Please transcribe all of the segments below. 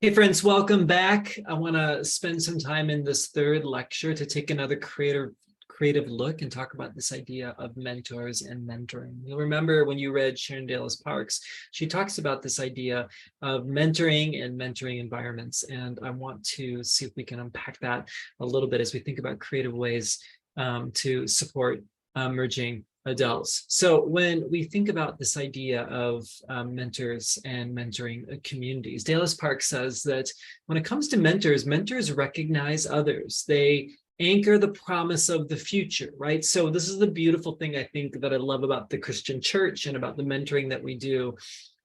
Hey friends, welcome back. I want to spend some time in this third lecture to take another creative look and talk about this idea of mentors and mentoring. You'll remember when you read Sharon Dallas Parks, she talks about this idea of mentoring and mentoring environments. And I want to see if we can unpack that a little bit as we think about creative ways to support emerging adults. So when we think about this idea of mentors and mentoring communities, Dallas Park says that when it comes to mentors, mentors recognize others. They anchor the promise of the future, right? So this is the beautiful thing I think that I love about the Christian church and about the mentoring that we do.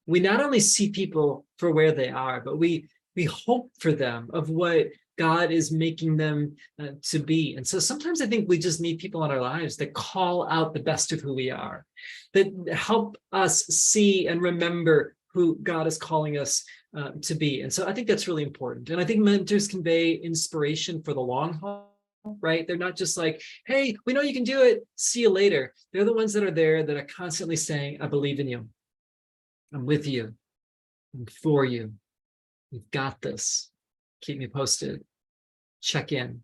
We not only see people for where they are, but we hope for them of what God is making them to be. And so sometimes I think we just need people in our lives that call out the best of who we are, that help us see and remember who God is calling us to be. And so I think that's really important. And I think mentors convey inspiration for the long haul, right? They're not just like, hey, we know you can do it, see you later. They're the ones that are there that are constantly saying, I believe in you. I'm with you. I'm for you. We've got this. Keep me posted. Check in.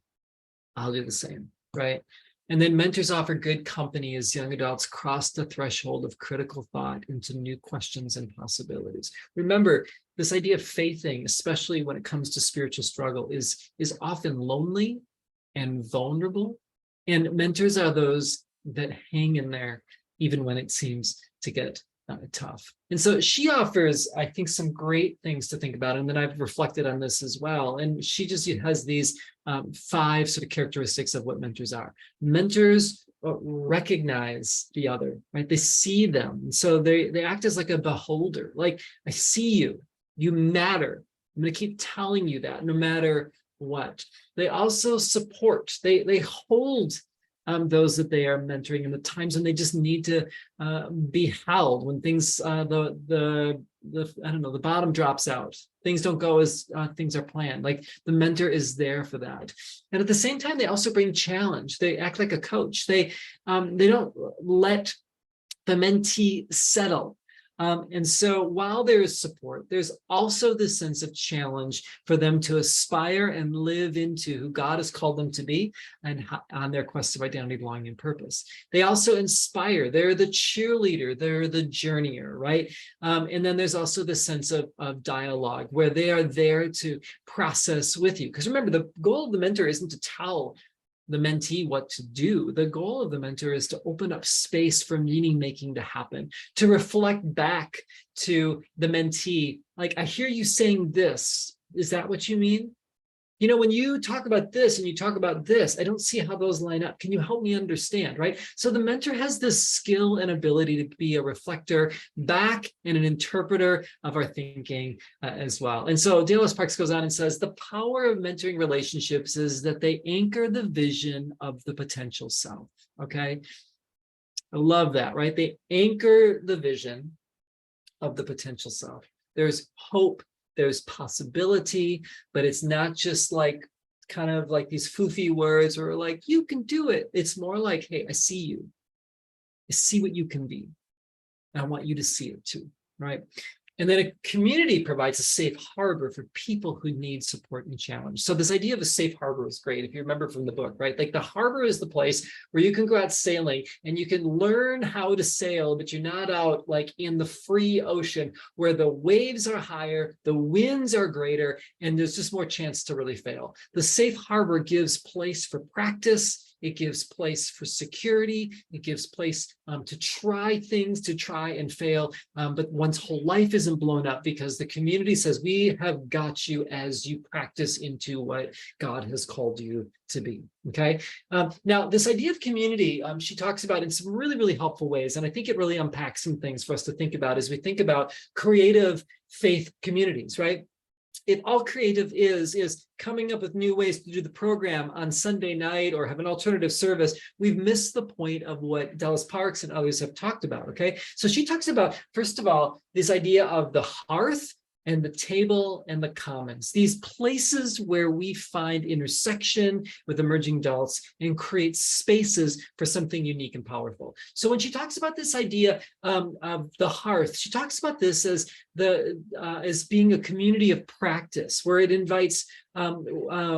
I'll do the same, right? And then mentors offer good company as young adults cross the threshold of critical thought into new questions and possibilities. Remember, this idea of faithing, especially when it comes to spiritual struggle, is often lonely and vulnerable. And mentors are those that hang in there even when it seems to get tough. And so she offers, I think, some great things to think about. And then I've reflected on this as well. And she just has these 5 sort of characteristics of what mentors are. Mentors recognize the other, right? They see them. And so they act as like a beholder. Like, I see you, you matter. I'm going to keep telling you that no matter what. They also support, they hold those that they are mentoring in the times when they just need to be held, when things the I don't know, the bottom drops out, things don't go as things are planned. Like, the mentor is there for that. And at the same time, they also bring challenge. They act like a coach. They don't let the mentee settle. And so while there is support, there's also this sense of challenge for them to aspire and live into who God has called them to be and on their quest of identity, belonging, and purpose. They also inspire. They're the cheerleader. They're the journeyer, right? And then there's also the sense of dialogue where they are there to process with you. Because remember, the goal of the mentor isn't to tell the mentee what to do. The goal of the mentor is to open up space for meaning making to happen, to reflect back to the mentee. Like, I hear you saying this. Is that what you mean? You know, when you talk about this and you talk about this, I don't see how those line up. Can you help me understand, right? So the mentor has this skill and ability to be a reflector back and an interpreter of our thinking as well. And so Dallas Parks goes on and says, the power of mentoring relationships is that they anchor the vision of the potential self, okay? I love that, right? They anchor the vision of the potential self. There's hope, there's possibility, but it's not just like kind of like these foofy words or like, you can do it. It's more like, hey, I see you. I see what you can be. And I want you to see it too, right? And then a community provides a safe harbor for people who need support and challenge. So this idea of a safe harbor is great. If you remember from the book, right? Like, the harbor is the place where you can go out sailing and you can learn how to sail, but you're not out like in the free ocean where the waves are higher, the winds are greater, and there's just more chance to really fail. The safe harbor gives place for practice. It gives place for security. It gives place to try things, to try and fail. But one's whole life isn't blown up because the community says, we have got you as you practice into what God has called you to be, okay? Now, this idea of community, she talks about in some really, really helpful ways. And I think it really unpacks some things for us to think about as we think about creative faith communities, right? All creative is coming up with new ways to do the program on Sunday night or have an alternative service. We've missed the point of what Dallas Parks and others have talked about, okay? So she talks about, first of all, this idea of the hearth and the table and the commons, these places where we find intersection with emerging adults and create spaces for something unique and powerful. So when she talks about this idea of the hearth, she talks about this as as being a community of practice where it invites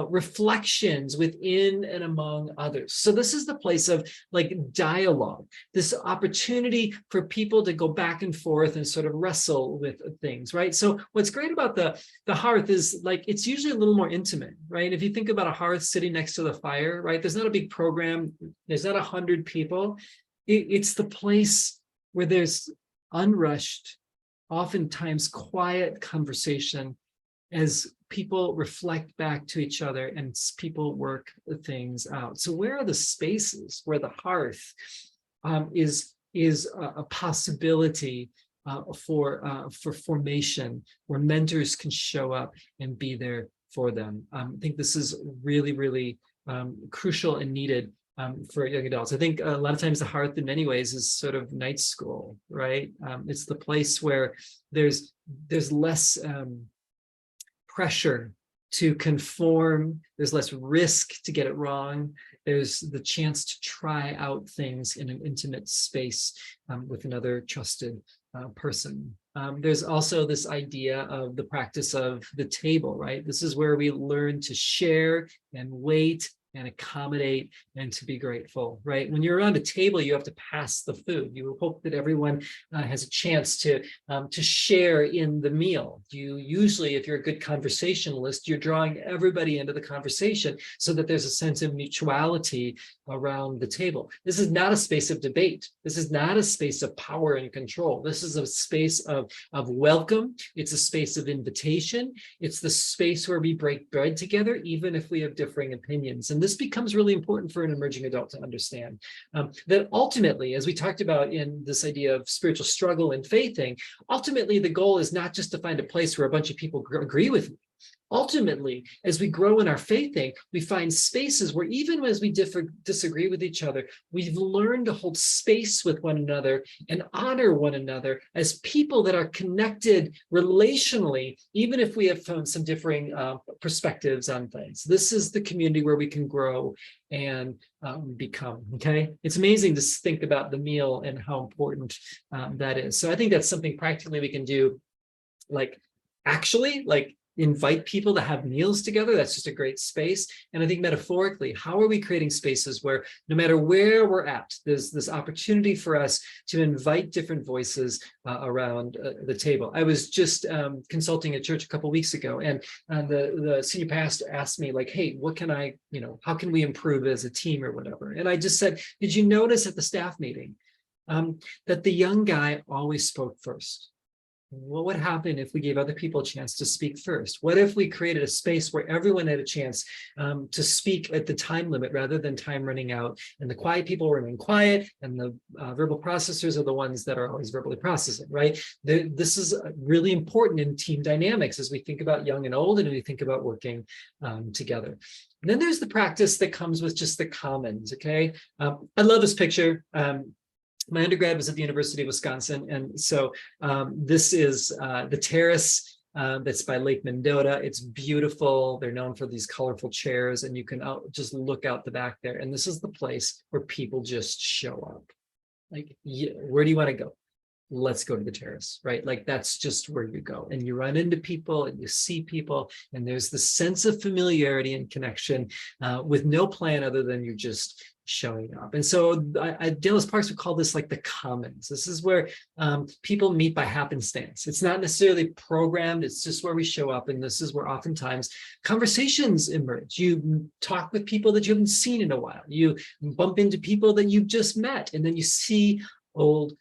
reflections within and among others. So this is the place of like dialogue, this opportunity for people to go back and forth and sort of wrestle with things, right? So what's great about the hearth is like, it's usually a little more intimate, right? If you think about a hearth sitting next to the fire, right? There's not a big program. There's not 100 people. It's the place where there's unrushed, oftentimes quiet conversation as people reflect back to each other and people work things out. So where are the spaces where the hearth is a possibility for formation, where mentors can show up and be there for them? I think this is really, really crucial and needed for young adults. I think a lot of times the hearth in many ways is sort of night school, right? It's the place where there's less pressure to conform, there's less risk to get it wrong, there's the chance to try out things in an intimate space with another trusted person. There's also this idea of the practice of the table, right? This is where we learn to share and wait and accommodate and to be grateful, right? When you're around a table, you have to pass the food. You hope that everyone has a chance to share in the meal. You usually, if you're a good conversationalist, you're drawing everybody into the conversation so that there's a sense of mutuality around the table. This is not a space of debate. This is not a space of power and control. This is a space of welcome. It's a space of invitation. It's the space where we break bread together, even if we have differing opinions. And this becomes really important for an emerging adult to understand that ultimately, as we talked about in this idea of spiritual struggle and faithing, ultimately the goal is not just to find a place where a bunch of people agree with me. Ultimately, as we grow in our faithing, we find spaces where even as we disagree with each other, we've learned to hold space with one another and honor one another as people that are connected relationally, even if we have found some differing perspectives on things. This is the community where we can grow and become, okay? It's amazing to think about the meal and how important that is. So I think that's something practically we can do, like actually, like invite people to have meals together. That's just a great space. And I think metaphorically, how are we creating spaces where no matter where we're at, there's this opportunity for us to invite different voices around the table. I was just consulting at church a couple of weeks ago, and the senior pastor asked me, like, hey, what can I, how can we improve as a team or whatever? And I just said, did you notice at the staff meeting that the young guy always spoke first? What would happen if we gave other people a chance to speak first? What if we created a space where everyone had a chance to speak at the time limit rather than time running out, and the quiet people remain quiet and the verbal processors are the ones that are always verbally processing, right? This is really important in team dynamics as we think about young and old and we think about working together. And then there's the practice that comes with just the commons, okay? I love this picture. My undergrad was at the University of Wisconsin, and so this is the terrace that's by Lake Mendota. It's beautiful. They're known for these colorful chairs, and you can just look out the back there. And this is the place where people just show up. Like, yeah, where do you want to go? Let's go to the terrace, right? Like, that's just where you go. And you run into people and you see people, and there's the sense of familiarity and connection with no plan other than you're just showing up. And so Dallas Parks would call this like the commons. This is where people meet by happenstance. It's not necessarily programmed. It's just where we show up. And this is where oftentimes conversations emerge. You talk with people that you haven't seen in a while. You bump into people that you've just met, and then you see old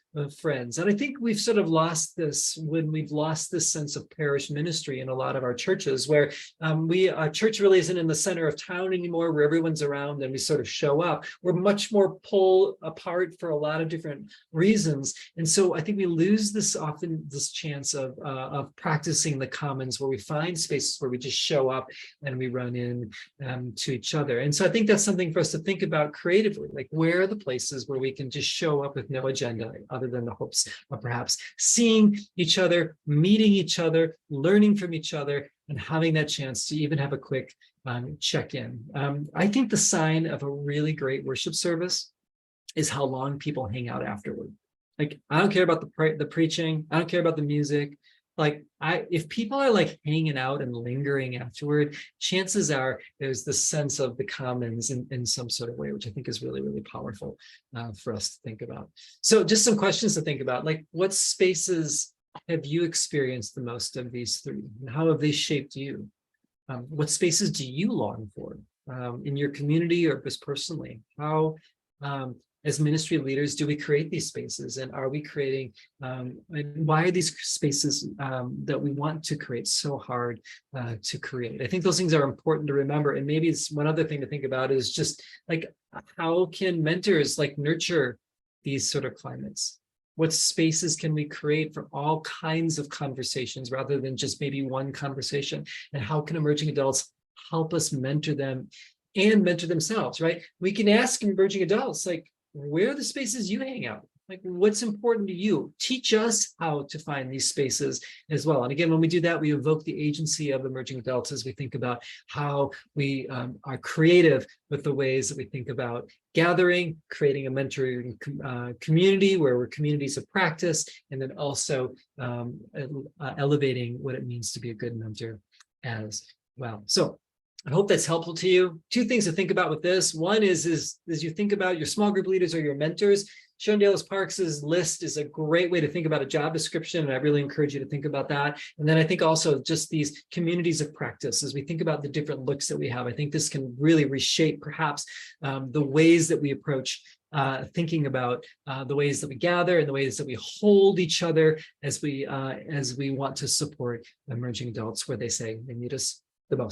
friends. And I think we've sort of lost this when we've lost this sense of parish ministry in a lot of our churches, where our church really isn't in the center of town anymore, where everyone's around and we sort of show up. We're much more pulled apart for a lot of different reasons. And so I think we lose this chance of practicing the commons, where we find spaces where we just show up and we run in to each other. And so I think that's something for us to think about creatively, like, where are the places where we can just show up with no agenda rather than the hopes of perhaps seeing each other, meeting each other, learning from each other, and having that chance to even have a quick check-in. I think the sign of a really great worship service is how long people hang out afterward. Like, I don't care about the preaching. I don't care about the music. Like, if people are like hanging out and lingering afterward, chances are there's this sense of the commons in some sort of way, which I think is really, really powerful for us to think about. So just some questions to think about, like, what spaces have you experienced the most of these three? And how have they shaped you? What spaces do you long for in your community or just personally? How, as ministry leaders, do we create these spaces, and are we creating, and why are these spaces that we want to create so hard to create? I think those things are important to remember. And maybe it's one other thing to think about is just like, how can mentors like nurture these sort of climates? What spaces can we create for all kinds of conversations rather than just maybe one conversation? And how can emerging adults help us mentor them and mentor themselves, right? We can ask emerging adults, like, where are the spaces you hang out? Like, what's important to you? Teach us how to find these spaces as well. And again, when we do that, we evoke the agency of emerging adults as we think about how we are creative with the ways that we think about gathering, creating a mentoring community where we're communities of practice, and then also elevating what it means to be a good mentor as well. So I hope that's helpful to you. Two things to think about with this. One is as you think about your small group leaders or your mentors, Sharon Parks's list is a great way to think about a job description, and I really encourage you to think about that. And then I think also just these communities of practice, as we think about the different looks that we have, I think this can really reshape perhaps the ways that we approach thinking about the ways that we gather and the ways that we hold each other as we want to support emerging adults where they say they need us